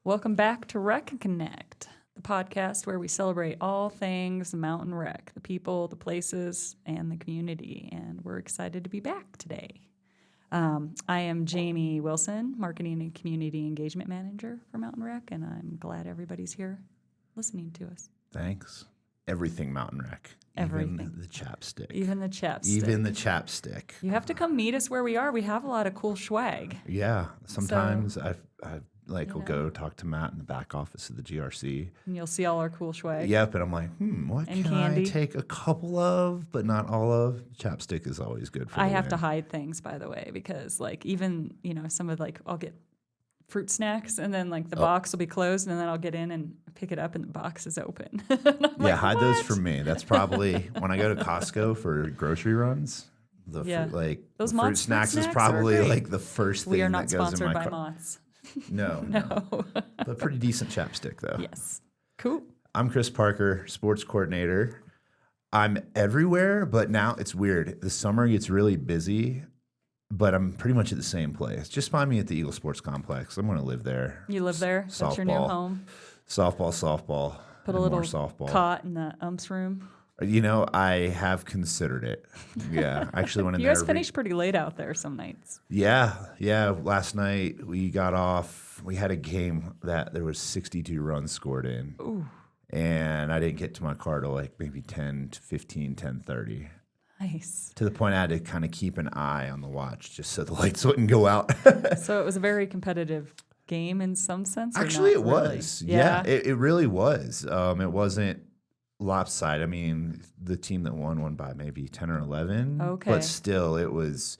Welcome back to Rec and Connect, the podcast where we celebrate all things mountain rec, the people, the places, and the community. And we're excited to be back today. I am Jamie Wilson, Marketing and Community Engagement Manager for Mountain Rec, and I'm glad everybody's here listening to us. Thanks. Everything Mountain Rec. Everything. Even the chapstick. Even the chapstick. Even the chapstick. You have to come meet us where we are. We have a lot of cool swag. Yeah. Sometimes will go talk to Matt in the back office of the GRC. And you'll see all our cool swag. Yep. And I'm like, what and can candy. I take a couple of, but not all of? Chapstick is always good for I the have win. to hide things, by the way, because even, some of I'll get fruit snacks and then the box will be closed and then I'll get in and pick it up and the box is open. Hide those for me. That's probably when I go to Costco for grocery runs. Those fruit snacks is probably the first thing we are not that goes sponsored in my by car. Mott's. No. But pretty decent chapstick, though. Yes. Cool. I'm Chris Parker, sports coordinator. I'm everywhere, but now it's weird. The summer gets really busy, but I'm pretty much at the same place. Just find me at the Eagle Sports Complex. I'm going to live there. You live there? Softball. That's your new home? Softball. Put a little cot in the ump's room? I have considered it. Yeah. I actually went in there. You guys finish pretty late out there some nights. Yeah. Last night we got off. We had a game that there was 62 runs scored in. Ooh. And I didn't get to my car till maybe 10:30. Nice. To the point I had to kind of keep an eye on the watch just so the lights wouldn't go out. So it was a very competitive game in some sense? Actually, it really? was. Yeah, it really was. It wasn't lopsided. I mean, the team that won by maybe 10 or 11. Okay. But still, it was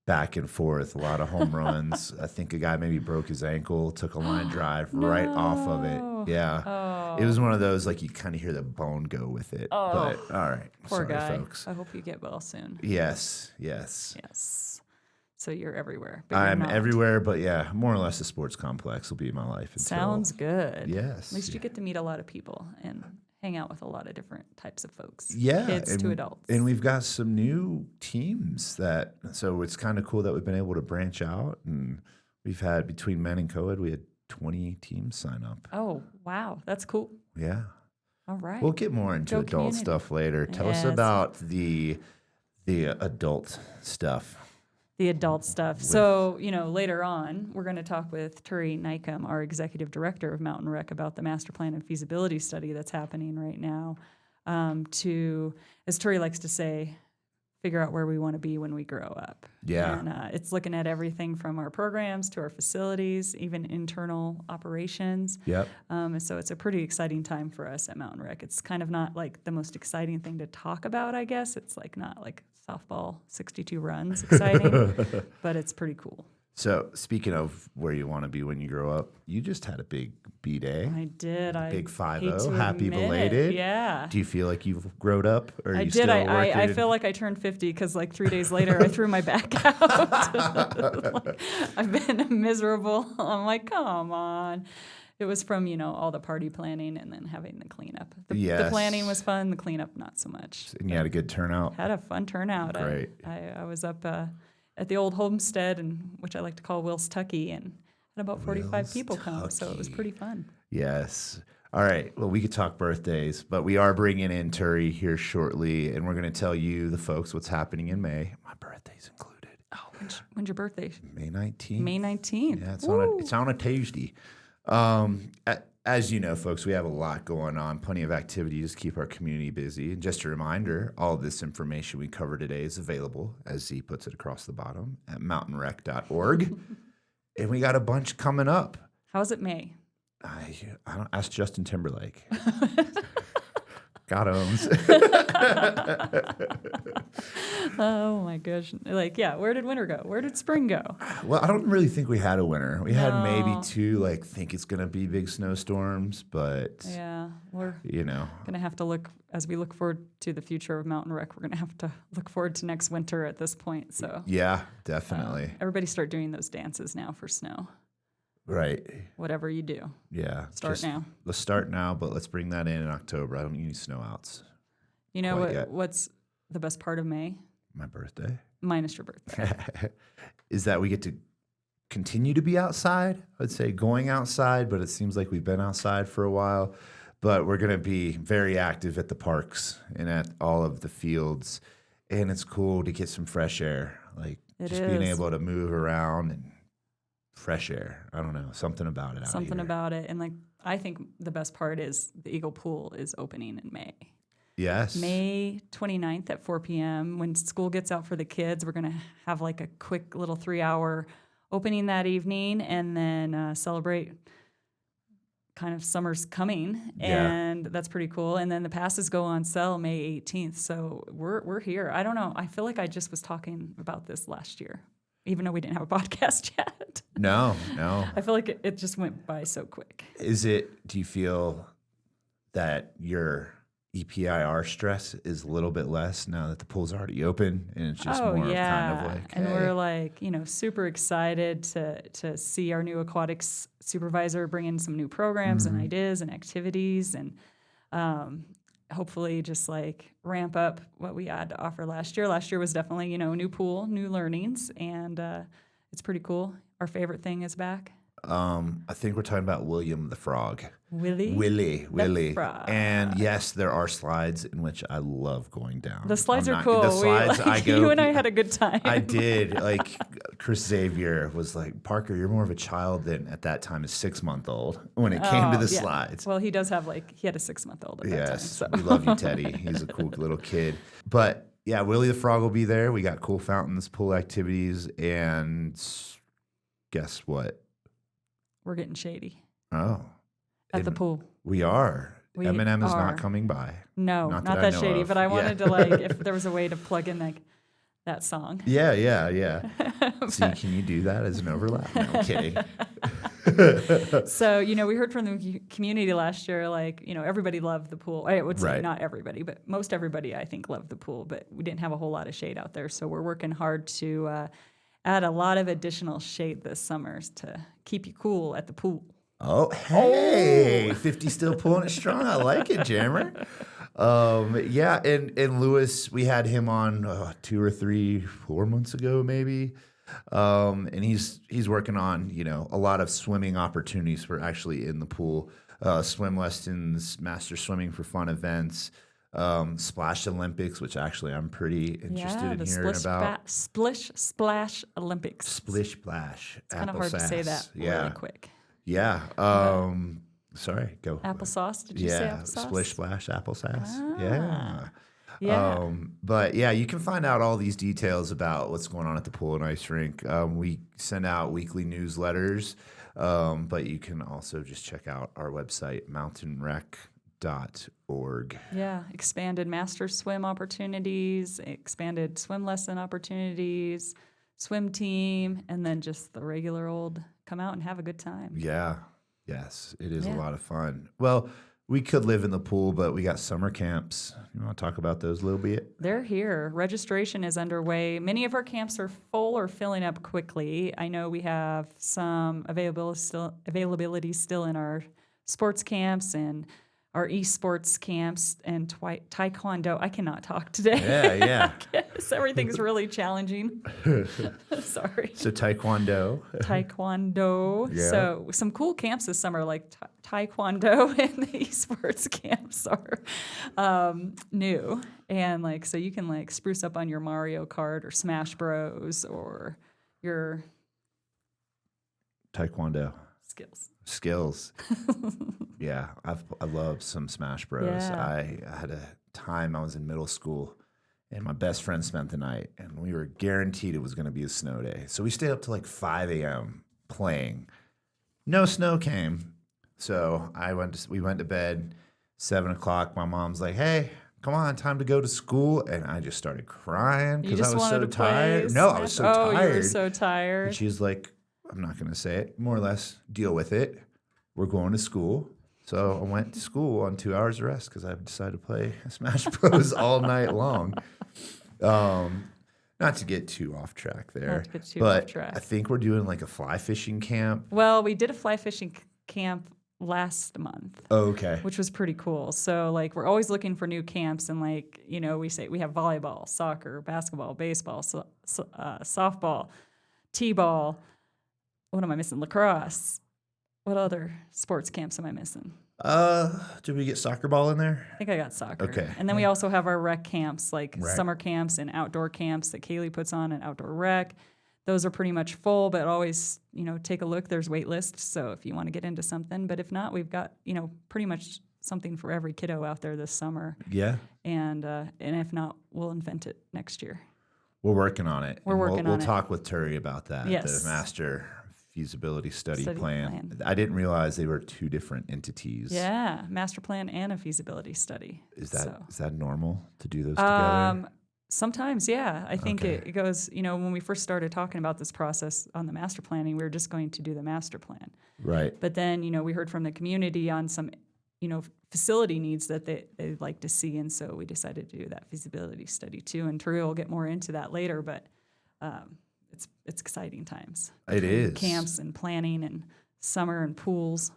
back and forth, a lot of home runs. I think a guy maybe broke his ankle, took a line drive right off of it. Yeah. Oh. It was one of those, you kind of hear the bone go with it. Oh. But, all right. Poor Sorry, guy. folks. I hope you get well soon. Yes. So you're everywhere. But I'm you're not. everywhere, but yeah, more or less the sports complex will be my life. Sounds good. Yes. At least you get to meet a lot of people and hang out with a lot of different types of folks. Yeah. Kids to adults. And we've got some new teams so it's kind of cool that we've been able to branch out. And we've had, between men and co-ed, we had 20 teams sign up. Oh, wow. That's cool. Yeah. All right. We'll get more into adult community. stuff later. Tell us Yes. about the adult stuff. The adult stuff. So, later on, we're going to talk with Ture Nycum, our executive director of Mountain Rec, about the master plan and feasibility study that's happening right now to, as Ture likes to say, figure out where we want to be when we grow up. Yeah. And it's looking at everything from our programs to our facilities, even internal operations. Yep. And so it's a pretty exciting time for us at Mountain Rec. It's kind of not the most exciting thing to talk about, I guess. It's not softball 62 runs exciting, but it's pretty cool. So speaking of where you want to be when you grow up, you just had a big B-Day. I did. Big hate 5-0. to Happy admit it. belated. Yeah. Do you feel like you've grown up? Or are I you did. Still I feel like I turned 50 because 3 days later I threw my back out. I've been miserable. I'm like, come on. It was from, all the party planning and then having the cleanup. The planning was fun, the cleanup not so much. And you had a good turnout? Had a fun turnout. Great. I was up at the old homestead, which I like to call Will's Tucky, and had about 45 people come, so it was pretty fun. Yes. All right. Well, we could talk birthdays, but we are bringing in Ture here shortly, and we're going to tell you, the folks, what's happening in May. My birthday's included. Oh, when's your birthday? May 19th. May 19th. Yeah, it's on a Tuesday. As you know, folks, we have a lot going on, plenty of activities to keep our community busy. And just a reminder, all of this information we cover today is available, as Z puts it across the bottom, at mountainrec.org. And we got a bunch coming up. How's it May? I don't ask Justin Timberlake. Got ohms. Oh my gosh. Where did winter go? Where did spring go? Well, I don't really think we had a winter. We had maybe two, think it's going to be big snowstorms, but, yeah, we're going to have to look, as we look forward to the future of Mountain Rec, we're going to have to look forward to next winter at this point. So yeah, definitely. Everybody start doing those dances now for snow. Right. Whatever you do. Yeah. Start now. Let's start now, but let's bring that in October. I don't need any snow outs. You know what's the best part of May? My birthday. Minus your birthday. Is that we get to continue to be outside. I'd say going outside, but it seems like we've been outside for a while. But we're going to be very active at the parks and at all of the fields. And it's cool to get some fresh air. Like just being able to move around and fresh air. I don't know, something about it out Something here. about it. And like, I think the best part is the Eagle Pool is opening in May. Yes. May 29th at 4 p.m. When school gets out for the kids, we're going to have like a quick little 3-hour opening that evening and then celebrate kind of summer's coming. And that's pretty cool. And then the passes go on sale May 18th. So we're here. I don't know. I feel like I just was talking about this last year, even though we didn't have a podcast yet. No. I feel like it just went by so quick. Do you feel that your EPIR stress is a little bit less now that the pool's already open and it's just more kind of like, and hey. we're like, super excited to see our new aquatics supervisor bring in some new programs and ideas and activities and hopefully just like ramp up what we had to offer last year. Last year was definitely, new pool, new learnings, and it's pretty cool. Our favorite thing is back. I think we're talking about William the Frog. Willie Willie. Frog. And yes, there are slides in which I love going down. The slides are cool. The slides you and I had a good time. I did. Like Chris Xavier was like, Parker, you're more of a child than at that time a 6-month-old when it came to the slides. Well, he does have he had a 6-month-old at that time. So. We love you, Teddy. He's a cool little kid. But yeah, Willie the Frog will be there. We got cool fountains, pool activities, and guess what? We're getting shady. Oh. At the pool. We are. Eminem is not coming by. No, not that shady. But I wanted to if there was a way to plug in that song. Yeah. See, can you do that as an overlap? No, I'm kidding. So, we heard from the community last year, everybody loved the pool. I would say not everybody, but most everybody, I think, loved the pool. But we didn't have a whole lot of shade out there. So we're working hard to add a lot of additional shade this summer to keep you cool at the pool. Oh, hey, 50 still pulling it strong. I like it, Jammer. And Lewis, we had him on 2 or 3, 4 months ago, maybe. And he's working on, a lot of swimming opportunities for actually in the pool, swim lessons, master swimming for fun events, Splash Olympics, which actually I'm pretty interested in hearing about. Splish Splash Olympics. Splish Splash. It's kind of hard to say that really quick. Yeah. Sorry, go. Applesauce? Did you say applesauce? Splish Splash Applesauce. Yeah. But yeah, you can find out all these details about what's going on at the pool and ice rink. We send out weekly newsletters, but you can also just check out our website, mountainrec.org. Yeah, expanded master swim opportunities, expanded swim lesson opportunities, swim team, and then just the regular old come out and have a good time. Yeah. Yes, it is a lot of fun. Well, we could live in the pool, but we got summer camps. You want to talk about those a little bit? They're here. Registration is underway. Many of our camps are full or filling up quickly. I know we have some availability still in our sports camps and our esports camps and taekwondo. I cannot talk today. Yeah. Everything's really challenging. Sorry. So taekwondo. Yeah. So some cool camps this summer, like taekwondo and the esports camps are new. And so you can spruce up on your Mario Kart or Smash Bros. Or your taekwondo skills. Yeah, I love some Smash Bros. Yeah. I had a time I was in middle school, and my best friend spent the night, and we were guaranteed it was going to be a snow day. So we stayed up to 5 a.m. playing. No snow came, so we went to bed. 7 o'clock. My mom's like, "Hey, come on, time to go to school," and I just started crying because I was so tired. No, I was so tired. Oh, you were so tired. And she's like, "I'm not going to say it. More or less, deal with it. We're going to school." So I went to school on 2 hours of rest because I decided to play Smash Bros. All night long. Not to get too off track there. But I think we're doing a fly fishing camp. Well, we did a fly fishing camp last month. Oh, okay. Which was pretty cool. So we're always looking for new camps, and we say we have volleyball, soccer, basketball, baseball, softball, t-ball, what am I missing? Lacrosse. What other sports camps am I missing? Did we get soccer ball in there? I think I got soccer. Okay. And then we also have our rec camps, like Right. summer camps and outdoor camps that Kaylee puts on and outdoor rec. Those are pretty much full, but always, take a look. There's wait lists. So if you want to get into something, but if not, we've got, pretty much something for every kiddo out there this summer. Yeah. And if not, we'll invent it next year. We're working on it. We're working we'll on it. talk with Ture about that. Yes. The master feasibility study Study plan. plan. I didn't realize they were two different entities. Yeah, master plan and a feasibility study. Is that So. is that normal to do those together? Sometimes, yeah. I think Okay. it goes, when we first started talking about this process on the master planning, we were just going to do the master plan. Right. But then, we heard from the community on some, facility needs that they'd like to see. And so we decided to do that feasibility study too. And Ture will get more into that later, but it's exciting times. It is. Camps and planning and summer and pools.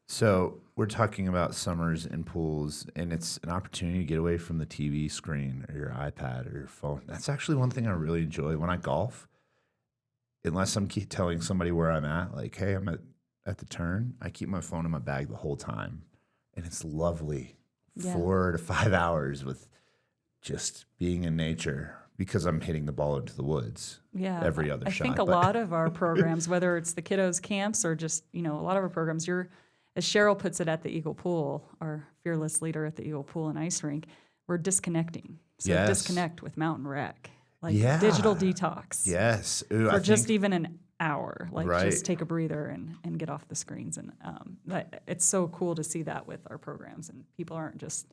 So we're talking about summers and pools, and it's an opportunity to get away from the TV screen or your iPad or your phone. That's actually one thing I really enjoy when I golf. Unless I'm telling somebody where I'm at, like, hey, I'm at the turn, I keep my phone in my bag the whole time. And it's lovely. Yeah. 4 to 5 hours with just being in nature because I'm hitting the ball into the woods. Yeah. Every other I shot. think a lot of our programs, whether it's the kiddos camps or just, a lot of our programs, as Cheryl puts it at the Eagle Pool, our fearless leader at the Eagle Pool and Ice Rink, we're disconnecting. So Yes. disconnect with mountain rec, like Yeah. digital detox. Yes. Ooh, For I just think, even an hour, like Right. just take a breather and get off the screens. And it's so cool to see that with our programs, and people aren't just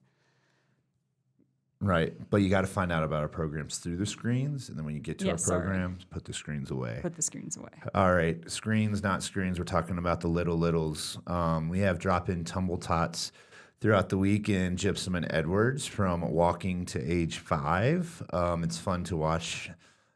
right. But you got to find out about our programs through the screens. And then when you get to Yes, our sorry. programs, put the screens away. put the screens away. All right, screens, not screens. We're talking about the littles. We have drop-in tumble tots throughout the week in Gypsum and Edwards from walking to age 5. It's fun to watch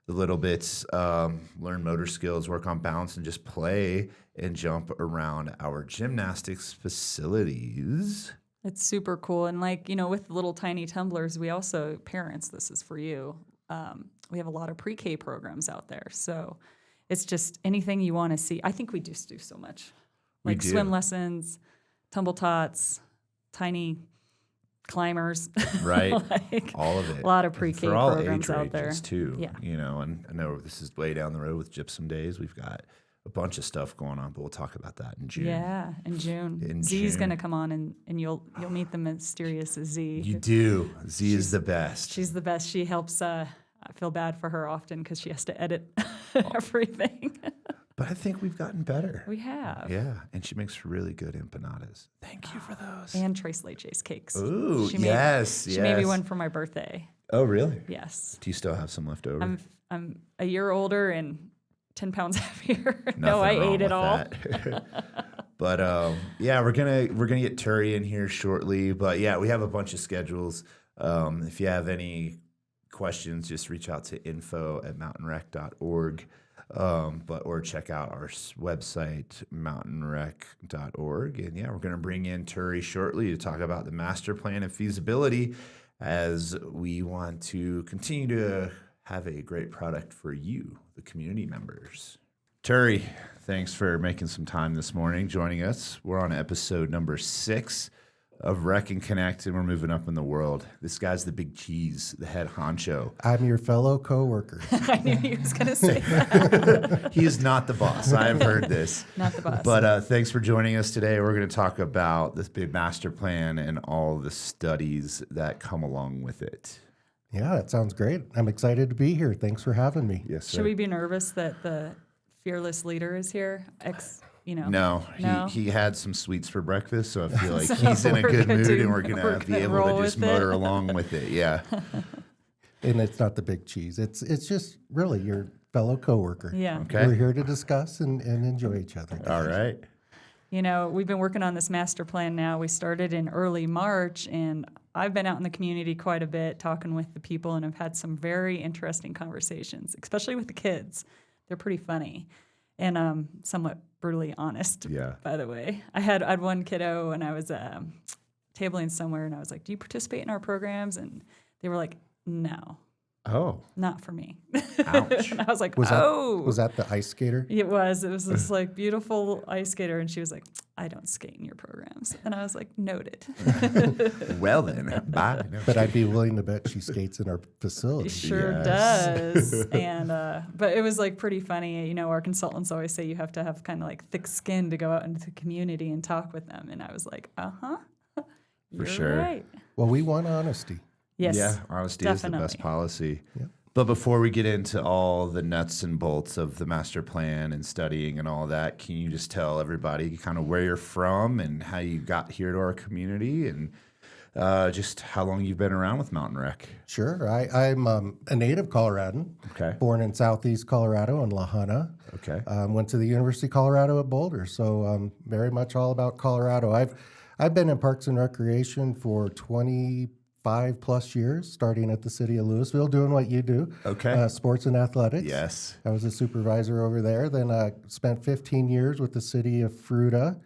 the little bits, learn motor skills, work on balance, and just play and jump around our gymnastics facilities. It's super cool. And with little tiny tumblers, we also, parents, this is for you. We have a lot of pre-K programs out there. So it's just anything you want to see. I think we just do so much. We Like do. swim lessons, tumble tots, tiny climbers. Right. Like All of it. a lot of And pre-K for all programs age out there. ranges, too. Yeah. And I know this is way down the road with Gypsum Days. We've got a bunch of stuff going on, but we'll talk about that in June. Yeah, in June. In Z's June. going to come on, and you'll meet the mysterious Z. You do. Z is the best. She's the best. She helps. I feel bad for her often because she has to edit everything. But I think we've gotten better. We have. Yeah, and she makes really good empanadas. Thank you for those. And Trace Leche's cakes. Ooh, She yes, She made me yes. one for my birthday. Oh, really? Yes. Do you still have some left over? I'm a year older and 10 pounds heavier. No, Nothing I wrong ate it with all. that. But yeah, we're gonna get Ture in here shortly. But yeah, we have a bunch of schedules. If you have any questions, just reach out to info@mountainrec.org. Or check out our website, mountainrec.org. And yeah, we're going to bring in Ture shortly to talk about the master plan and feasibility as we want to continue to have a great product for you, the community members. Ture, thanks for making some time this morning, joining us. We're on episode number 6 of Rec and Connect, and we're moving up in the world. This guy's the big cheese, the head honcho. I'm your fellow coworker. I knew he was going to say that. He is not the boss. I have heard this. Not the boss. But thanks for joining us today. We're going to talk about this big master plan and all the studies that come along with it. Yeah, that sounds great. I'm excited to be here. Thanks for having me. Yes, sir. Should we be nervous that the fearless leader is here? No, No? He had some sweets for breakfast, so I feel like So he's in a we're good gonna mood, do- and we're going we're to be gonna able roll to just with it. motor along with it. Yeah. And it's not the big cheese. It's just really your fellow coworker. Yeah. Okay. We're here to discuss and enjoy each other. All right. We've been working on this master plan now. We started in early March, and I've been out in the community quite a bit talking with the people, and I've had some very interesting conversations, especially with the kids. They're pretty funny and somewhat brutally honest, Yeah. by the way. I had one kiddo, and I was tabling somewhere, and I was like, do you participate in our programs? And they were like, no. Oh, Not for me. Ouch. And I was like, was oh. that the ice skater? It was. It was this like beautiful ice skater, and she was like, "I don't skate in your programs," and I was like, "Noted." Well then, bye. No, But I'd be willing to bet she skates in our facility. Sure Yes. does. And but it was like pretty funny. You know, our consultants always say you have to have kind of like thick skin to go out into the community and talk with them, and I was like, you're sure. right. Well, we want honesty. Yes. Yeah, honesty is the definitely. best policy. Yep. But before we get into all the nuts and bolts of the master plan and studying and all that, can you just tell everybody kind of where you're from and how you got here to our community and just how long you've been around with Mountain Rec? Sure. I'm a native Coloradan, Okay. born in southeast Colorado in La Junta. Okay. Went to the University of Colorado at Boulder, so very much all about Colorado. I've been in Parks and Recreation for 25 plus years, starting at the city of Louisville, doing what you do. Okay. Sports and athletics. Yes. I was a supervisor over there. Then I spent 15 years with the city of Fruita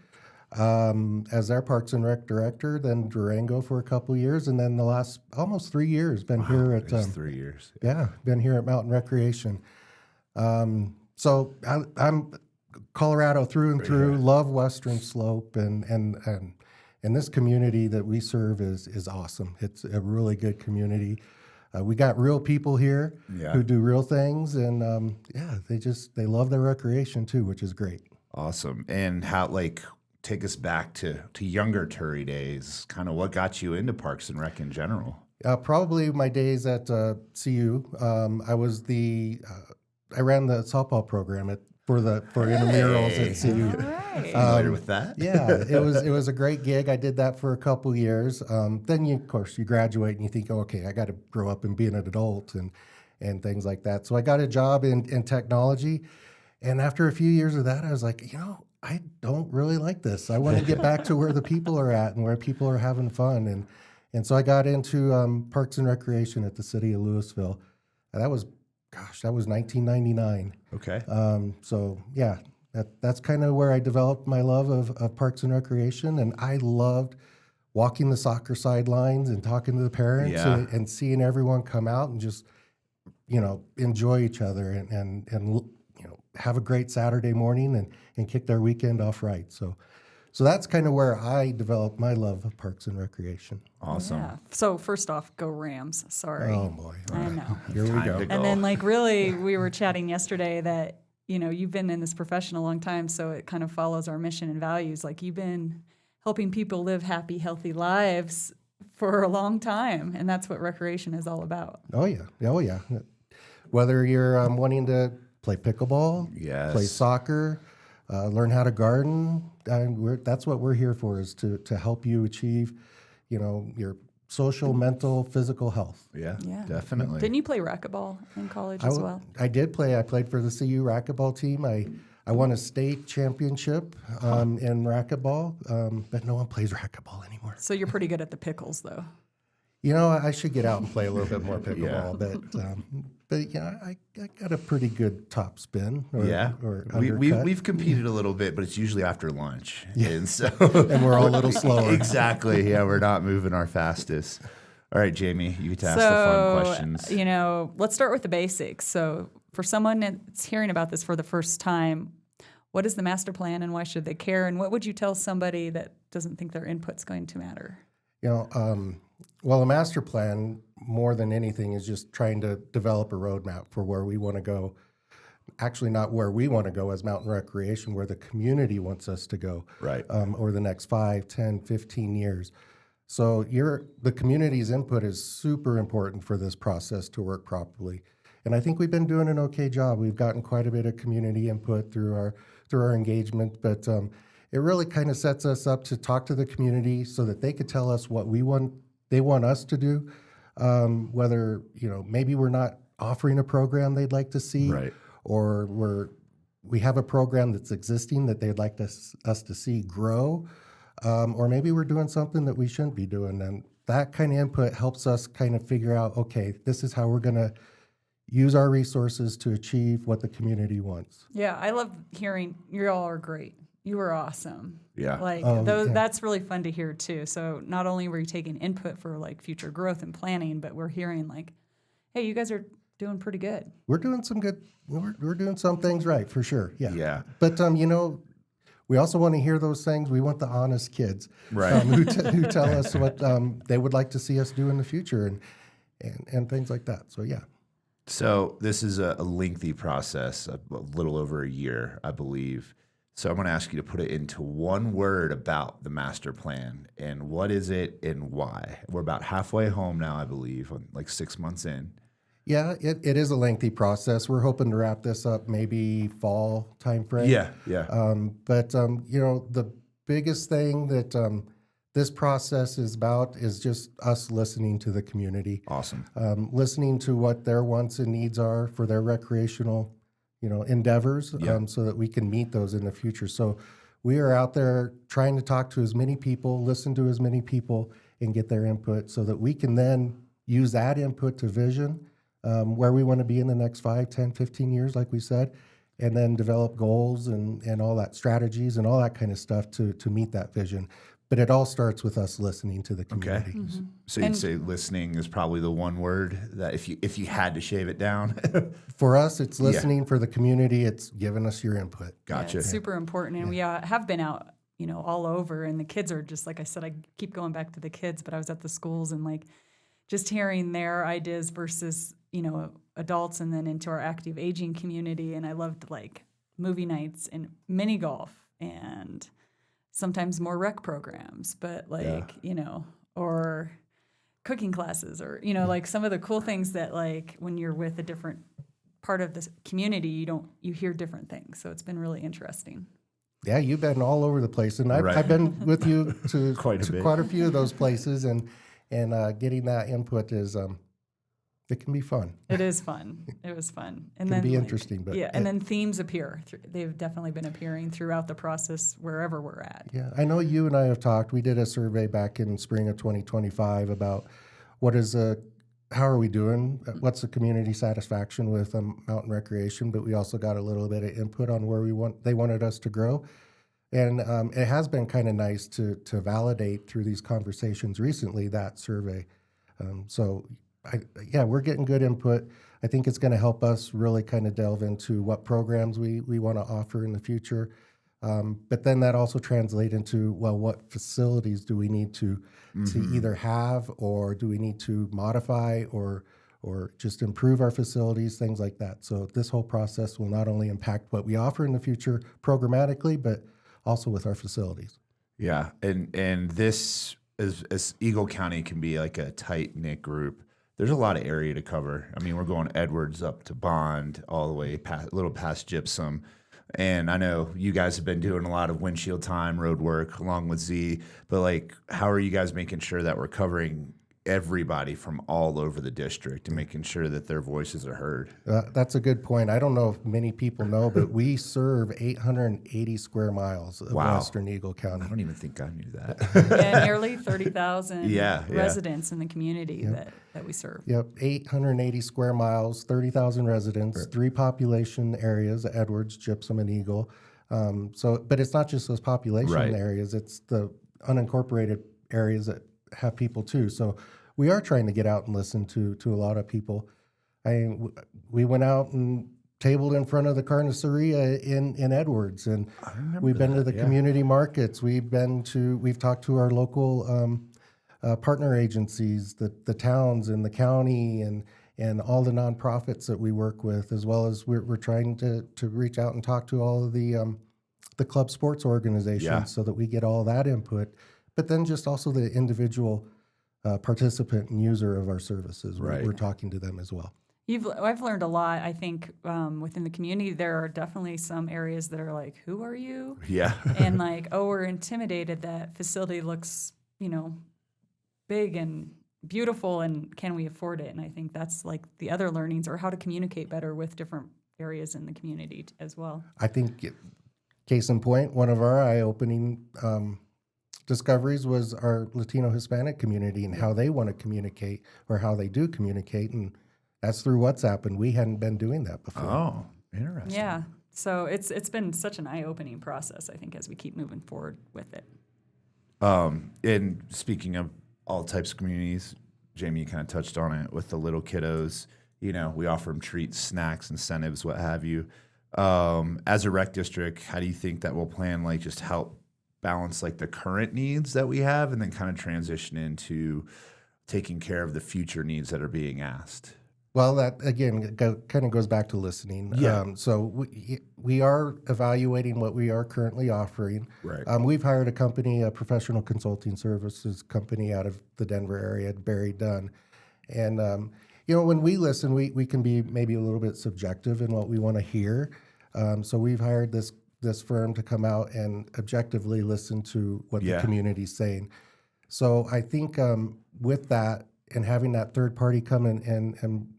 as their Parks and Rec director, then Durango for a couple years, and then the last almost 3 years been here at It's 3 years. been here at Mountain Recreation. So I'm Colorado through and through. Love Western Slope, and this community that we serve is awesome. It's a really good community. We got real people here Yeah. who do real things, and they love their recreation too, which is great. Awesome. And how, take us back to younger Ture days, kind of what got you into Parks and Rec in general? Probably my days at CU. I ran the softball program for intramurals at CU. All right. Familiar with that? Yeah, it was a great gig. I did that for a couple years. Then of course you graduate and you think, oh, okay, I got to grow up and be an adult and things like that. So I got a job in technology, and after a few years of that, I was like, I don't really like this. I want to get back to where the people are at and where people are having fun. And so I got into Parks and Recreation at the city of Louisville. And that was 1999. Okay. So yeah, that's kind of where I developed my love of Parks and Recreation. And I loved walking the soccer sidelines and talking to the parents Yeah. and seeing everyone come out and just, enjoy each other and have a great Saturday morning and kick their weekend off right. So that's kind of where I developed my love of Parks and Recreation. Awesome. Yeah. So first off, go Rams. Sorry. Oh boy. I know. Here we Time go. to go. And then really, we were chatting yesterday that, you've been in this profession a long time, so it kind of follows our mission and values. Like you've been helping people live happy, healthy lives for a long time, and that's what recreation is all about. Oh yeah. Whether you're wanting to play pickleball, Yes. play soccer, learn how to garden, that's what we're here for, is to help you achieve, your social, mental, physical health. Yeah, Yeah. definitely. Didn't you play racquetball in college as well? I did play. I played for the CU racquetball team. I won a state championship in racquetball, but no one plays racquetball anymore. So you're pretty good at the pickles, though. I should get out and play a little bit more pickleball, but I got a pretty good top spin. Or undercut. We've competed a little bit, but it's usually after lunch. Yeah. And so And we're all a little slower. Exactly. Yeah, we're not moving our fastest. All right, Jamie, you get to ask the fun questions. Let's start with the basics. So for someone that's hearing about this for the first time, what is the master plan and why should they care? And what would you tell somebody that doesn't think their input's going to matter? Well, a master plan, more than anything, is just trying to develop a roadmap for where we want to go. Actually, not where we want to go as Mountain Recreation, where the community wants us to go. Right. Over the next 5, 10, 15 years. So the community's input is super important for this process to work properly. And I think we've been doing an okay job. We've gotten quite a bit of community input through our engagement, but it really kind of sets us up to talk to the community so that they could tell us what they want us to do. Whether maybe we're not offering a program they'd like to see, Right. or we have a program that's existing that they'd like us to see grow, or maybe we're doing something that we shouldn't be doing. And that kind of input helps us kind of figure out, okay, this is how we're going to use our resources to achieve what the community wants. Yeah, I love hearing you all are great. You were awesome. Yeah. That's really fun to hear too. So not only were you taking input for future growth and planning, but we're hearing hey, you guys are doing pretty good. We're doing some good. We're doing some things right for sure. Yeah. Yeah. But we also want to hear those things. We want the honest kids, Right. who tell us what they would like to see us do in the future, and things like that. So yeah. So this is a lengthy process, a little over a year, I believe. So I'm going to ask you to put it into one word about the master plan, and what is it and why. We're about halfway home now, I believe, like 6 months in. Yeah, it is a lengthy process. We're hoping to wrap this up maybe fall timeframe. Yeah. But the biggest thing that this process is about is just us listening to the community, Awesome. listening to what their wants and needs are for their recreational, endeavors, Yeah. so that we can meet those in the future. So we are out there trying to talk to as many people, listen to as many people, and get their input so that we can then use that input to vision where we want to be in the next 5, 10, 15 years, like we said, and then develop goals and all that strategies and all that kind of stuff to meet that vision. But it all starts with us listening to the community. Okay. So you'd say listening is probably the one word that if you had to shave it down. For us, it's listening. For the community, it's giving us your input. Gotcha. Yeah, it's super important. And we have been out, all over. And the kids are just, like I said, I keep going back to the kids, but I was at the schools and like just hearing their ideas versus, adults and then into our active aging community. And I loved like movie nights and mini golf and sometimes more rec programs, but like, or cooking classes or, like some of the cool things that like when you're with a different part of this community, you hear different things. So it's been really interesting. Yeah, you've been all over the place, and I've been with you to Quite a few of those places, and getting that input is it can be fun. It is fun. It was fun. And It then can be interesting, but and then themes appear. They've definitely been appearing throughout the process wherever we're at. yeah, I know you and I have talked. We did a survey back in spring of 2025 about how are we doing? What's the community satisfaction with mountain recreation? But we also got a little bit of input on where they wanted us to grow. And it has been kind of nice to validate through these conversations recently that survey. We're getting good input. I think it's going to help us really kind of delve into what programs we want to offer in the future. But then that also translates into, well, what facilities do we need to either have, or do we need to modify or just improve our facilities, things like that. So this whole process will not only impact what we offer in the future programmatically, but also with our facilities. Yeah, and this as Eagle County can be like a tight knit group. There's a lot of area to cover. I mean, we're going Edwards up to Bond, all the way past, a little past Gypsum. And I know you guys have been doing a lot of windshield time, road work, along with Z. But like, how are you guys making sure that we're covering everybody from all over the district and making sure that their voices are heard? That's a good point. I don't know if many people know, but we serve 880 square miles of Western Eagle County. I don't even think I knew that. Yeah, nearly 30,000 Yeah. residents in the community that we serve. Yep, 880 square miles, 30,000 residents, 3 population areas: Edwards, Gypsum, and Eagle. But it's not just those population areas; it's the unincorporated areas that have people too. So we are trying to get out and listen to a lot of people. We went out and tabled in front of the carniceria in Edwards, and we've been to the community markets. We've talked to our local partner agencies, the towns and the county, and all the nonprofits that we work with, as well as we're trying to reach out and talk to all of the club sports organizations so that we get all that input. But then just also the individual participant and user of our services. We're talking to them as well. I've learned a lot. I think within the community, there are definitely some areas that are like, who are you? Yeah. And like, oh, we're intimidated. That facility looks, big and beautiful, and can we afford it? And I think that's like the other learnings, or how to communicate better with different areas in the community as well. I think, case in point, one of our eye-opening discoveries was our Latino Hispanic community and how they want to communicate, or how they do communicate, and that's through WhatsApp, and we hadn't been doing that before. Oh, interesting. Yeah. So it's been such an eye-opening process, I think, as we keep moving forward with it. And speaking of all types of communities, Jamie, you kind of touched on it with the little kiddos. We offer them treats, snacks, incentives, what have you. As a rec district, how do you think that will plan, like, just help balance like the current needs that we have and then kind of transition into taking care of the future needs that are being asked? Well, that again kind of goes back to listening. Yeah. So we are evaluating what we are currently offering. Right. We've hired a company, a professional consulting services company out of the Denver area, Barry Dunn. And, when we listen, we can be maybe a little bit subjective in what we want to hear. So we've hired this firm to come out and objectively listen to what the community's saying. So I think with that and having that third party come in and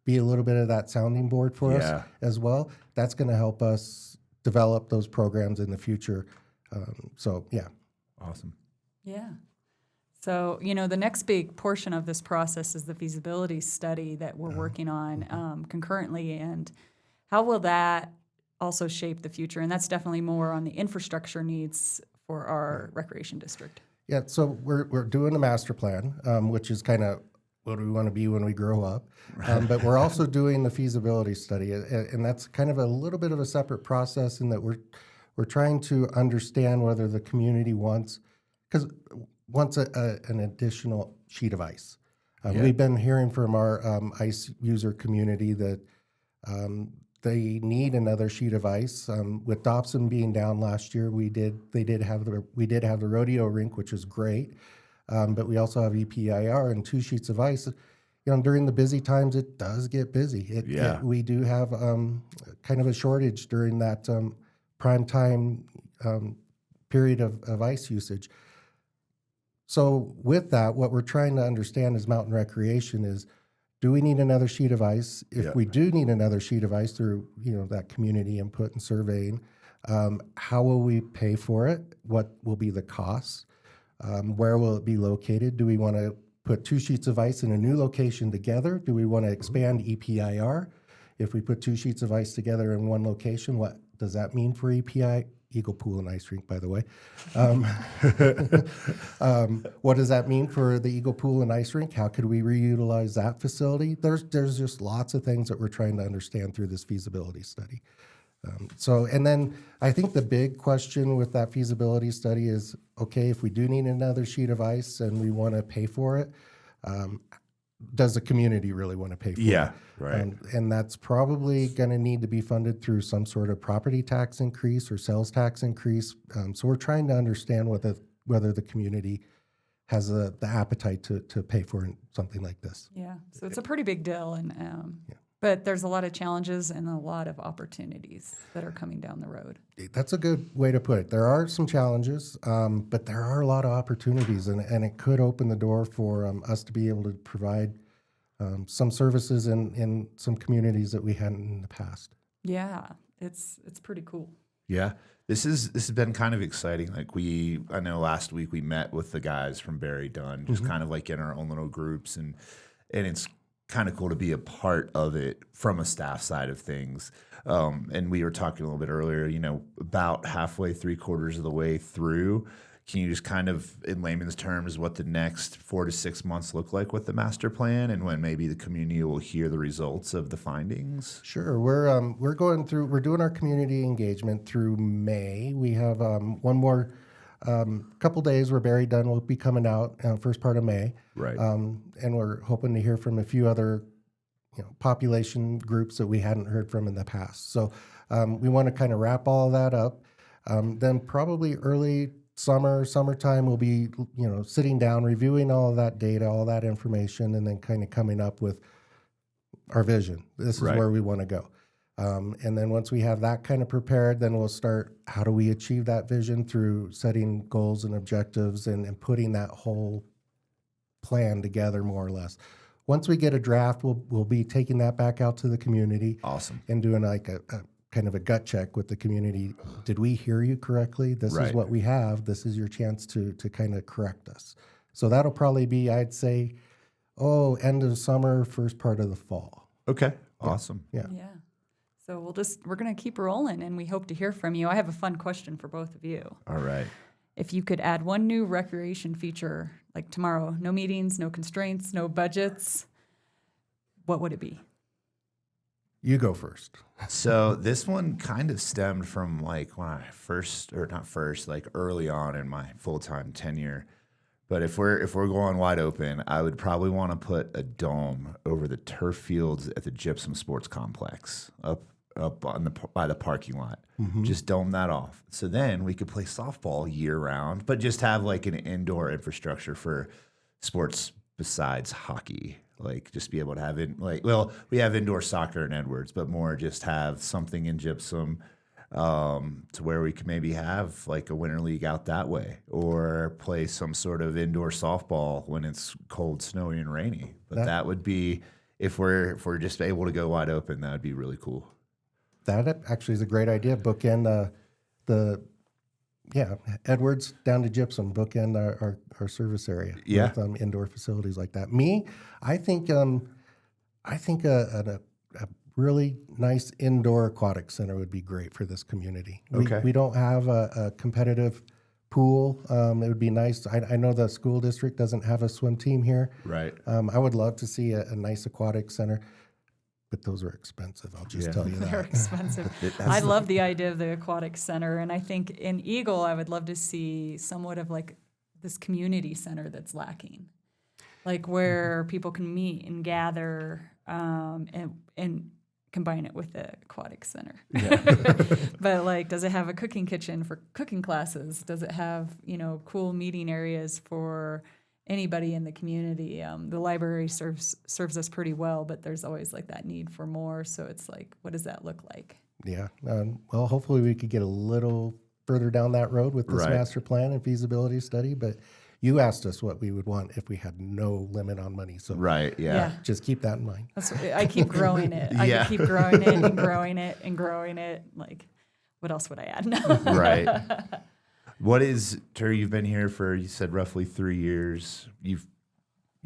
be a little bit of that sounding board for us as well, that's going to help us develop those programs in the future. Awesome. Yeah. So, the next big portion of this process is the feasibility study that we're working on concurrently. And how will that also shape the future? And that's definitely more on the infrastructure needs for our recreation district. Yeah, so we're doing a master plan, which is kind of what do we want to be when we grow up. But we're also doing the feasibility study, and that's kind of a little bit of a separate process in that we're trying to understand whether the community wants an additional sheet of ice. We've been hearing from our ice user community that they need another sheet of ice. With Dobson being down last year, we did have the rodeo rink, which is great, but we also have EPIR and 2 sheets of ice. During the busy times, it does get busy. We do have kind of a shortage during that prime time period of ice usage. So with that, what we're trying to understand as mountain recreation is, do we need another sheet of ice? If we do need another sheet of ice through that community input and surveying, how will we pay for it? What will be the cost? Where will it be located? Do we want to put 2 sheets of ice in a new location together? Do we want to expand EPIR? If we put 2 sheets of ice together in one location, what does that mean for EPI? Eagle Pool and Ice Rink, by the way. What does that mean for the Eagle Pool and Ice Rink? How could we reutilize that facility? There's just lots of things that we're trying to understand through this feasibility study. And then I think the big question with that feasibility study is, okay, if we do need another sheet of ice and we want to pay for it, does the community really want to pay for it? Yeah, right. And that's probably going to need to be funded through some sort of property tax increase or sales tax increase. So we're trying to understand whether the community has the appetite to pay for something like this. Yeah, so it's a pretty big deal, but there's a lot of challenges and a lot of opportunities that are coming down the road. That's a good way to put it. There are some challenges, but there are a lot of opportunities, and it could open the door for us to be able to provide some services in some communities that we hadn't in the past. Yeah, it's pretty cool. Yeah. This has been kind of exciting. Like I know last week we met with the guys from Barry Dunn, just kind of like in our own little groups, and it's kind of cool to be a part of it from a staff side of things. And we were talking a little bit earlier, about halfway, 3/4 of the way through. Can you just kind of, in layman's terms, what the next 4 to 6 months look like with the master plan, and when maybe the community will hear the results of the findings? Sure. We're doing our community engagement through May. We have one more couple days where Barry Dunn will be coming out first part of May. Right. And we're hoping to hear from a few other population groups that we hadn't heard from in the past. So we want to kind of wrap all that up. Then probably early summertime, we'll be sitting down, reviewing all of that data, all that information, and then kind of coming up with our vision. This is where we want to go. And then once we have that kind of prepared, then we'll start, how do we achieve that vision through setting goals and objectives and putting that whole plan together, more or less. Once we get a draft, we'll be taking that back out to the community. Awesome. And doing like a kind of a gut check with the community. Did we hear you correctly? This is what we have. This is your chance to kind of correct us. So that'll probably be, I'd say, end of summer, first part of the fall. Okay. Awesome. Yeah. Yeah. So we're going to keep rolling, and we hope to hear from you. I have a fun question for both of you. All right. If you could add one new recreation feature, like tomorrow, no meetings, no constraints, no budgets, what would it be? You go first. So this one kind of stemmed from like when I first, or not first, like early on in my full-time tenure. But if we're going wide open, I would probably want to put a dome over the turf fields at the Gypsum Sports Complex up on by the parking lot. Just dome that off. So then we could play softball year round, but just have like an indoor infrastructure for sports besides hockey. Like just be able to have it we have indoor soccer in Edwards, but more just have something in Gypsum to where we can maybe have like a winter league out that way, or play some sort of indoor softball when it's cold, snowy, and rainy. But that would be, if we're just able to go wide open, that would be really cool. That actually is a great idea. Bookend Edwards down to Gypsum, bookend our service area with indoor facilities like that. I think a really nice indoor aquatic center would be great for this community. We don't have a competitive pool. It would be nice. I know the school district doesn't have a swim team here. Right. I would love to see a nice aquatic center. But those are expensive. I'll just tell you that. They're expensive. I love the idea of the aquatic center, and I think in Eagle, I would love to see somewhat of like this community center that's lacking, like where people can meet and gather, and combine it with the aquatic center. Yeah. But like, does it have a cooking kitchen for cooking classes? Does it have cool meeting areas for anybody in the community? The library serves us pretty well, but there's always like that need for more. So it's like, what does that look like? Yeah. Well, hopefully we could get a little further down that road with this master plan and feasibility study. But you asked us what we would want if we had no limit on money. So just keep that in mind. I keep growing it. I keep growing it and growing it and growing it. Like, what else would I add? Right. What is, Ture, you've been here for, you said roughly 3 years. You've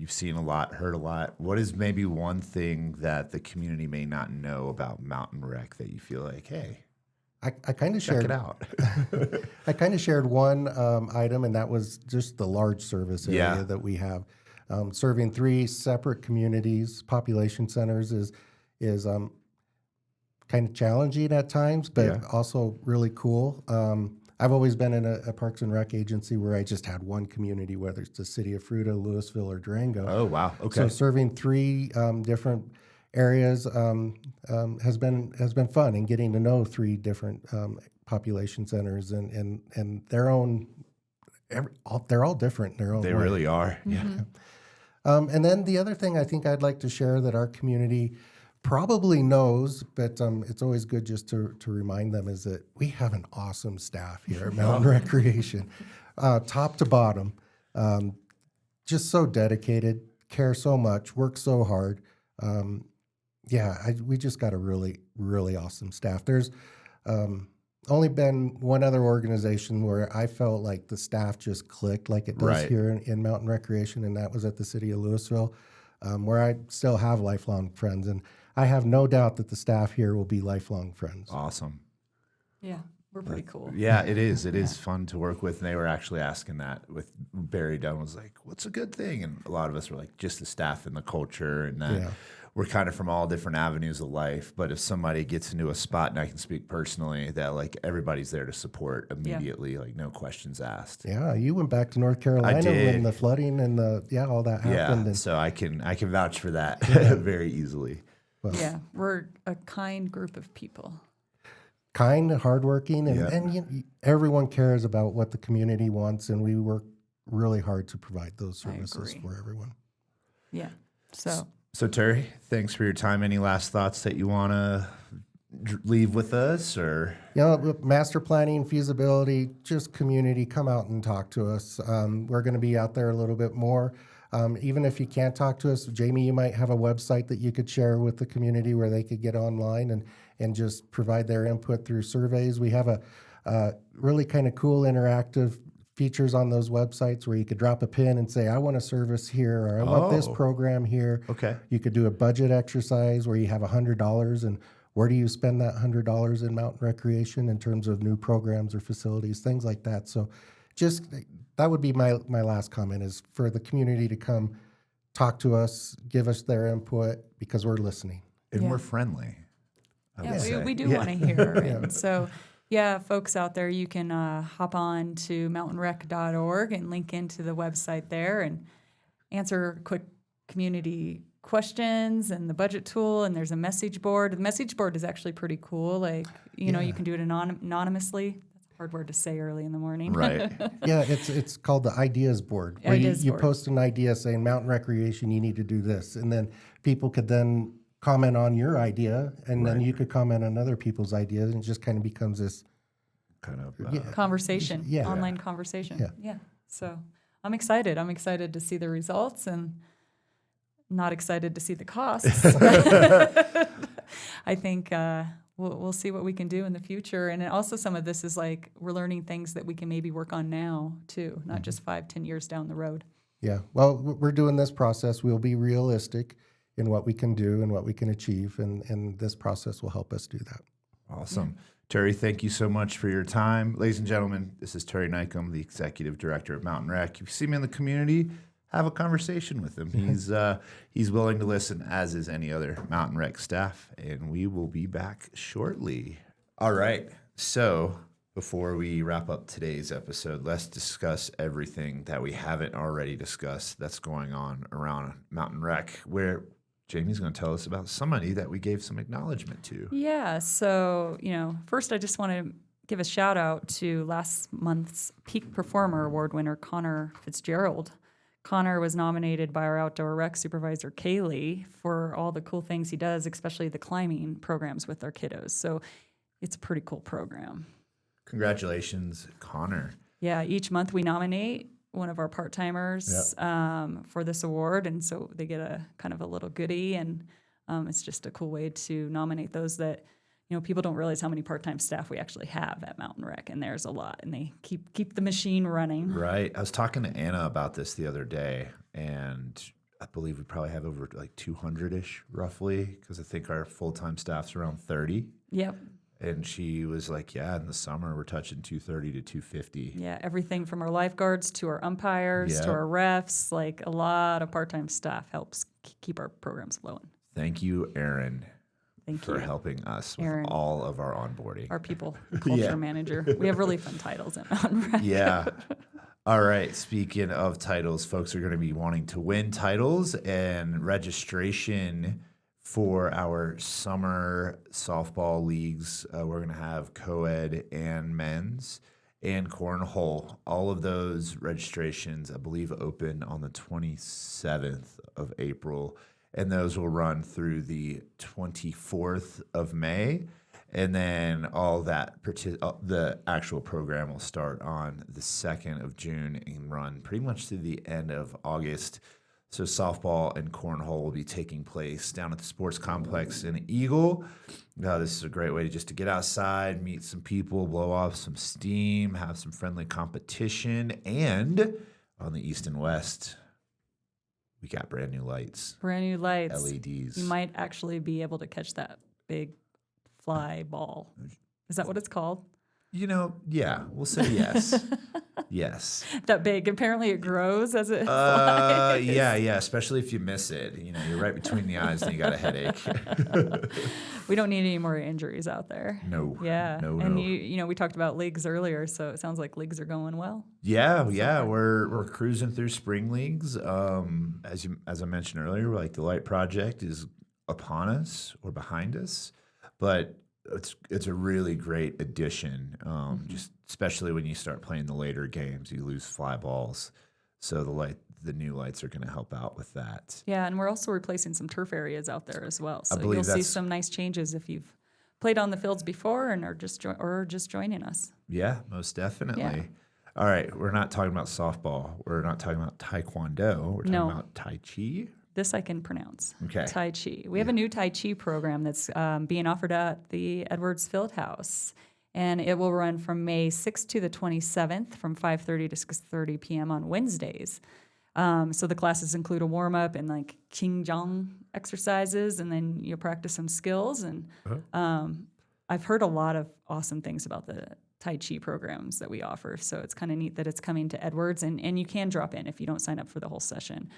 seen a lot, heard a lot. What is maybe one thing that the community may not know about Mountain Rec that you feel like, hey, I kind of shared it out. I kind of shared one item, and that was just the large service area that we have. Serving 3 separate communities, population centers is kind of challenging at times, but also really cool. I've always been in a Parks and Rec agency where I just had one community, whether it's the city of Fruita, Louisville, or Durango. Oh, wow. Okay. So serving 3 different areas has been fun, and getting to know 3 different population centers and their own. They're all different in their own way. They really are. Yeah. And then the other thing I think I'd like to share that our community probably knows, but it's always good just to remind them, is that we have an awesome staff here at Mountain Recreation, top to bottom, just so dedicated, care so much, work so hard. We just got a really, really awesome staff. There's only been one other organization where I felt like the staff just clicked like it does here in Mountain Recreation, and that was at the city of Louisville, where I still have lifelong friends. And I have no doubt that the staff here will be lifelong friends. Awesome. Yeah, we're pretty cool. Yeah, it is. It is fun to work with. And they were actually asking that with Barry Dunn, was like, what's a good thing? And a lot of us were like, just the staff and the culture, and that we're kind of from all different avenues of life. But if somebody gets into a spot, and I can speak personally, that like everybody's there to support immediately, like no questions asked. Yeah, you went back to North Carolina when the flooding and all that happened. Yeah, so I can vouch for that very easily. Well, we're a kind group of people. Kind, hardworking, and everyone cares about what the community wants, and we work really hard to provide those services for everyone. Yeah. So Ture, thanks for your time. Any last thoughts that you want to leave with us, or? Master planning, feasibility, just community, come out and talk to us. We're going to be out there a little bit more. Even if you can't talk to us, Jamie, you might have a website that you could share with the community where they could get online and just provide their input through surveys. We have a really kind of cool interactive features on those websites where you could drop a pin and say, I want a service here, or I want this program here. Okay. You could do a budget exercise where you have $100, and where do you spend that $100 in Mountain Recreation in terms of new programs or facilities, things like that. So just that would be my last comment, is for the community to come talk to us, give us their input because we're listening. And Yeah. we're friendly. I would Yeah, say. we do want to hear. And so, yeah, folks out there, you can hop on to mountainrec.org and link into the website there and answer quick community questions and the budget tool. And there's a message board. The message board is actually pretty cool. Like, you know, you can do it anonymously. That's a hard word to say early in the morning. Right. Yeah, it's called the ideas board, where Ideas you board. post an idea saying mountain recreation, you need to do this, and then people could then comment on your idea, and then you could comment on other people's ideas, and it just kind of becomes this. Kind of. Conversation, Yeah. online conversation. Yeah. Yeah. So I'm excited. I'm excited to see the results and not excited to see the costs. I think we'll see what we can do in the future. And also some of this is like we're learning things that we can maybe work on now too, not just 5-10 years down the road. Yeah, well, we're doing this process. We'll be realistic in what we can do and what we can achieve, and this process will help us do that. Awesome. Ture, thank you so much for your time. Ladies and gentlemen, this is Ture Nycum, the Executive Director of Mountain Rec. If you see me in the community, have a conversation with him. He's willing to listen, as is any other Mountain Rec staff, and we will be back shortly. All right. So before we wrap up today's episode, let's discuss everything that we haven't already discussed that's going on around Mountain Rec, where Jamie's going to tell us about somebody that we gave some acknowledgement to. Yeah. So, first I just want to give a shout out to last month's Peak Performer Award winner, Connor Fitzgerald. Connor was nominated by our outdoor rec supervisor, Kaylee, for all the cool things he does, especially the climbing programs with our kiddos. So it's a pretty cool program. Congratulations, Connor. Yeah, each month we nominate one of our part-timers for this award, and so they get a kind of a little goodie, and it's just a cool way to nominate those that, people don't realize how many part-time staff we actually have at Mountain Rec, and there's a lot, and they keep the machine running. Right. I was talking to Anna about this the other day, and I believe we probably have over like 200-ish roughly, because I think our full-time staff's around 30. Yep. And she was like, yeah, in the summer we're touching 230 to 250. Yeah, everything from our lifeguards to our umpires to our refs, like a lot of part-time staff helps keep our programs flowing. Thank you, Aaron, Thank for you. helping us Aaron. with all of our onboarding. Our people culture manager. We have really fun titles at Mountain Rec. Yeah. All right. Speaking of titles, folks are going to be wanting to win titles, and registration for our summer softball leagues. We're going to have co-ed and men's and cornhole. All of those registrations, I believe, open on the 27th of April, and those will run through the 24th of May. And then all that, the actual program will start on the 2nd of June and run pretty much to the end of August. So softball and cornhole will be taking place down at the sports complex in Eagle. This is a great way to get outside, meet some people, blow off some steam, have some friendly competition. And on the East and West, we got brand new lights. Brand new lights. LEDs. You might actually be able to catch that big fly ball. Is that what it's called? Yeah, we'll say yes. Yes. That big. Apparently it grows as it flies. Yeah, especially if you miss it. You're right between the eyes and you got a headache. We don't need any more injuries out there. No. Yeah. No. And we talked about leagues earlier, so it sounds like leagues are going well. Yeah, we're cruising through spring leagues. As I mentioned earlier, like the Light Project is upon us or behind us, but it's a really great addition. Just especially when you start playing the later games, you lose fly balls, so the new lights are going to help out with that. Yeah, and we're also replacing some turf areas out there as well. So I believe you'll see that's- some nice changes if you've played on the fields before and are just joining us. Yeah, most definitely. Yeah. All right, we're not talking about softball. We're not talking about taekwondo. We're talking No. about Tai Chi. This I can pronounce. Okay. Tai Chi. We have a new Tai Chi program that's being offered at the Edwards Fieldhouse, and it will run from May 6th to the 27th from 5:30 to 6:30 p.m. on Wednesdays. So the classes include a warm-up and like Qingjang exercises, and then you'll practice some skills. And I've heard a lot of awesome things about the Tai Chi programs that we offer, so it's kind of neat that it's coming to Edwards, and you can drop in if you don't sign up for the whole session.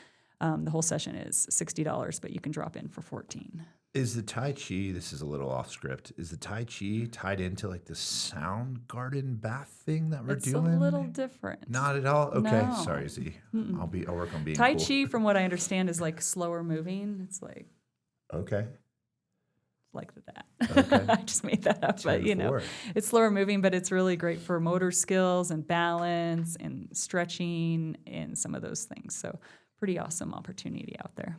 The whole session is $60, but you can drop in for $14. Is the Tai Chi, this is a little off script, is the Tai Chi tied into like the sound garden bath thing that we're doing? It's a little different. Not at all? Okay, No. sorry, Z. I'll work on being Tai cool. Chi, from what I understand, is like slower moving. It's like Okay. that. Okay. I just made that up, but it's slower moving, but it's really great for motor skills and balance and stretching and some of those things. So pretty awesome opportunity out there.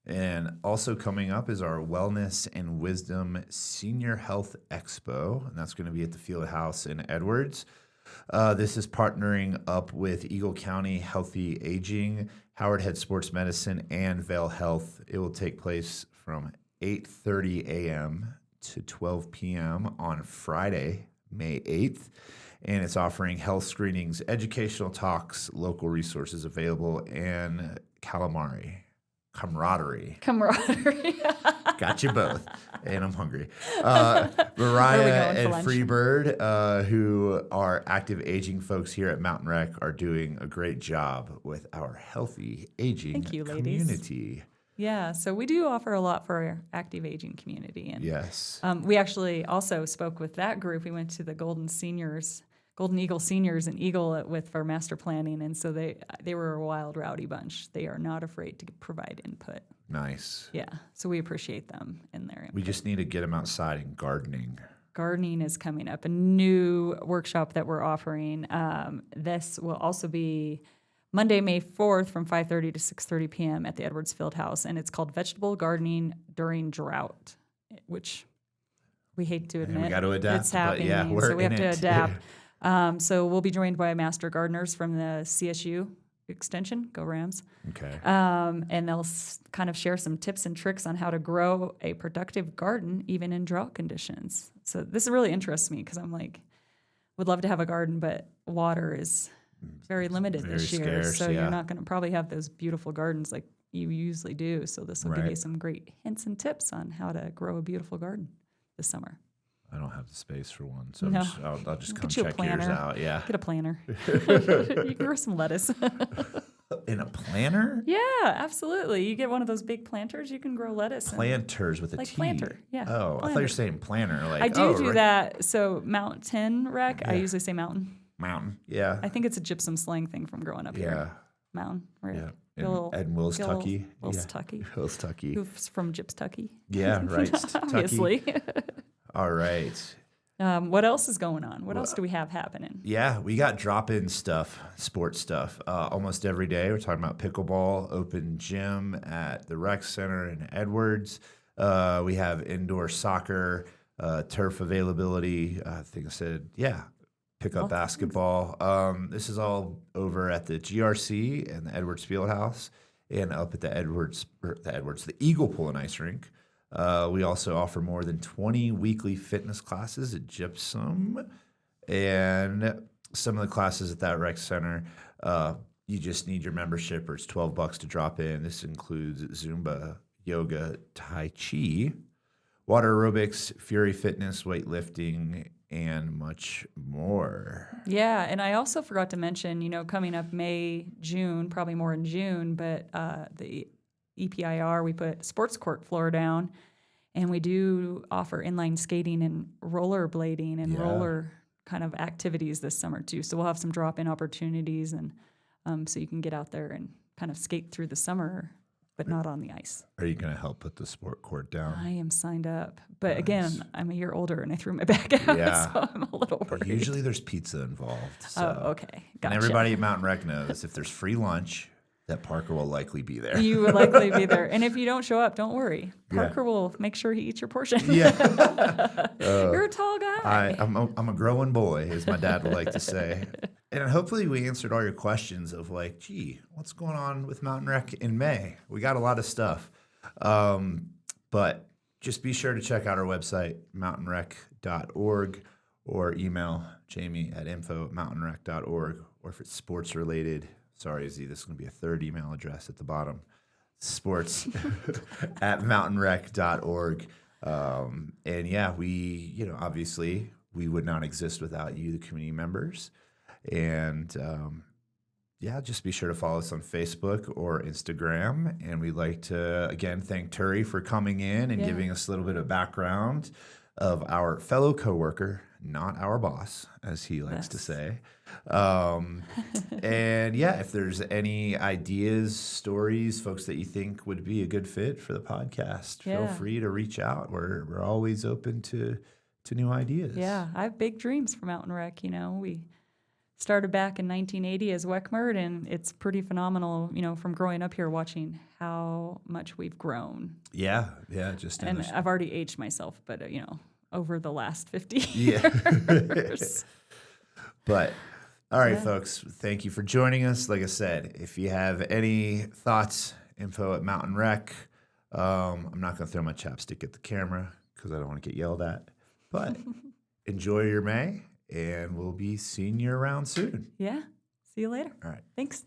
And also coming up is our Wellness and Wisdom Senior Health Expo, and that's going to be at the Field House in Edwards. This is partnering up with Eagle County Healthy Aging, Howard Head Sports Medicine, and Vail Health. It will take place from 8:30 a.m. to 12 p.m. on Friday, May 8th. And it's offering health screenings, educational talks, local resources available, and camaraderie. Got you both. And I'm hungry. Mariah and Freebird, who are active aging folks here at Mountain Rec, are doing a great job with our healthy aging community. Ladies. Yeah, so we do offer a lot for our active aging community. And yes. We actually also spoke with that group. We went to the Golden Eagle Seniors in Eagle for master planning, and so they were a wild, rowdy bunch. They are not afraid to provide input. Nice. Yeah, so we appreciate them in their input. We just need to get them outside and gardening. Gardening is coming up, a new workshop that we're offering. This will also be Monday, May 4th from 5:30 to 6:30 p.m. at the Edwards Field House, and it's called Vegetable Gardening During Drought, which we hate to admit. We got to adapt. It's happening, but yeah, so we have to adapt. So we'll be joined by master gardeners from the CSU Extension, go Rams. Okay. And they'll kind of share some tips and tricks on how to grow a productive garden even in drought conditions. So this really interests me because I'm like, would love to have a garden, but water is very limited this year. Scarce, so you're not going to probably have those beautiful gardens like you usually do. So this will give you some great hints and tips on how to grow a beautiful garden this summer. I don't have the space for one, so No. I'll just come Get you a check yours planner. out. Yeah. Get a planner. You can grow some lettuce. In a planter? Yeah, absolutely. You get one of those big planters, you can grow lettuce. Planters with a like T. planter, yeah. Oh, I thought you planter. were saying planner. Like I do right. that. So mountain rec, I usually say mountain. Mountain. Yeah. I think it's a gypsum slang thing from growing up here. Mountain. Right? Yeah. Ed Wills Tucky. Will's Tucky. Will's Tucky. Who's from Gyps Tucky. Yeah, right. Obviously. All right. What else is going on? What else do we have happening? Yeah, we got drop-in stuff, sports stuff, almost every day. We're talking about pickleball, open gym at the rec center in Edwards. We have indoor soccer, turf availability. I think I said, pick up basketball. This is all over at the GRC and the Edwards Fieldhouse, and up at the Eagle Pool and Ice Rink. We also offer more than 20 weekly fitness classes at Gypsum, and some of the classes at that rec center, you just need your membership, or it's $12 to drop in. This includes Zumba, yoga, Tai Chi, water aerobics, Fury Fitness, weightlifting, and much more. Yeah, and I also forgot to mention, coming up May, June, probably more in June, but the EPIR, we put sports court floor down, and we do offer inline skating and rollerblading and roller kind of activities this summer too. So we'll have some drop-in opportunities, and so you can get out there and kind of skate through the summer, but not on the ice. Are you going to help put the sport court down? I am signed up, but again, I'm a year older and I threw my back out, so I'm a little worried. But usually there's pizza involved. So. Oh, okay, gotcha. And everybody at Mountain Rec knows if there's free lunch, that Parker will likely be there. You will likely be there. And if you don't show up, don't worry. Parker will make sure he eats your portion. Yeah. You're a tall guy. I'm a growing boy, as my dad would like to say. And hopefully we answered all your questions of like, gee, what's going on with Mountain Rec in May? We got a lot of stuff. But just be sure to check out our website, mountainrec.org, or email jamie@info@mountainrec.org, or if it's sports related. Sorry, Z, this is going to be a third email address at the bottom. Sports at mountainrec.org. And yeah, we, obviously we would not exist without you, the community members. And yeah, just be sure to follow us on Facebook or Instagram. And we'd like to, again, thank Ture for coming in and giving us a little bit of background of our fellow coworker, not our boss, as he likes to say. And yeah, if there's any ideas, stories, folks that you think would be a good fit for the podcast, feel free to reach out. We're always open to new ideas. Yeah, I have big dreams for Mountain Rec. You know, we started back in 1980 as Weckmert, and it's pretty phenomenal, you know, from growing up here watching how much we've grown. Yeah, And I've already aged myself, but, you know, over the last 50 Yeah. years. But all right, folks, thank you for joining us. Like I said, if you have any thoughts, info at Mountain Rec. I'm not going to throw my chapstick at the camera because I don't want to get yelled at. But enjoy your May, and we'll be seeing you around soon. Yeah. See you later. All right. Thanks.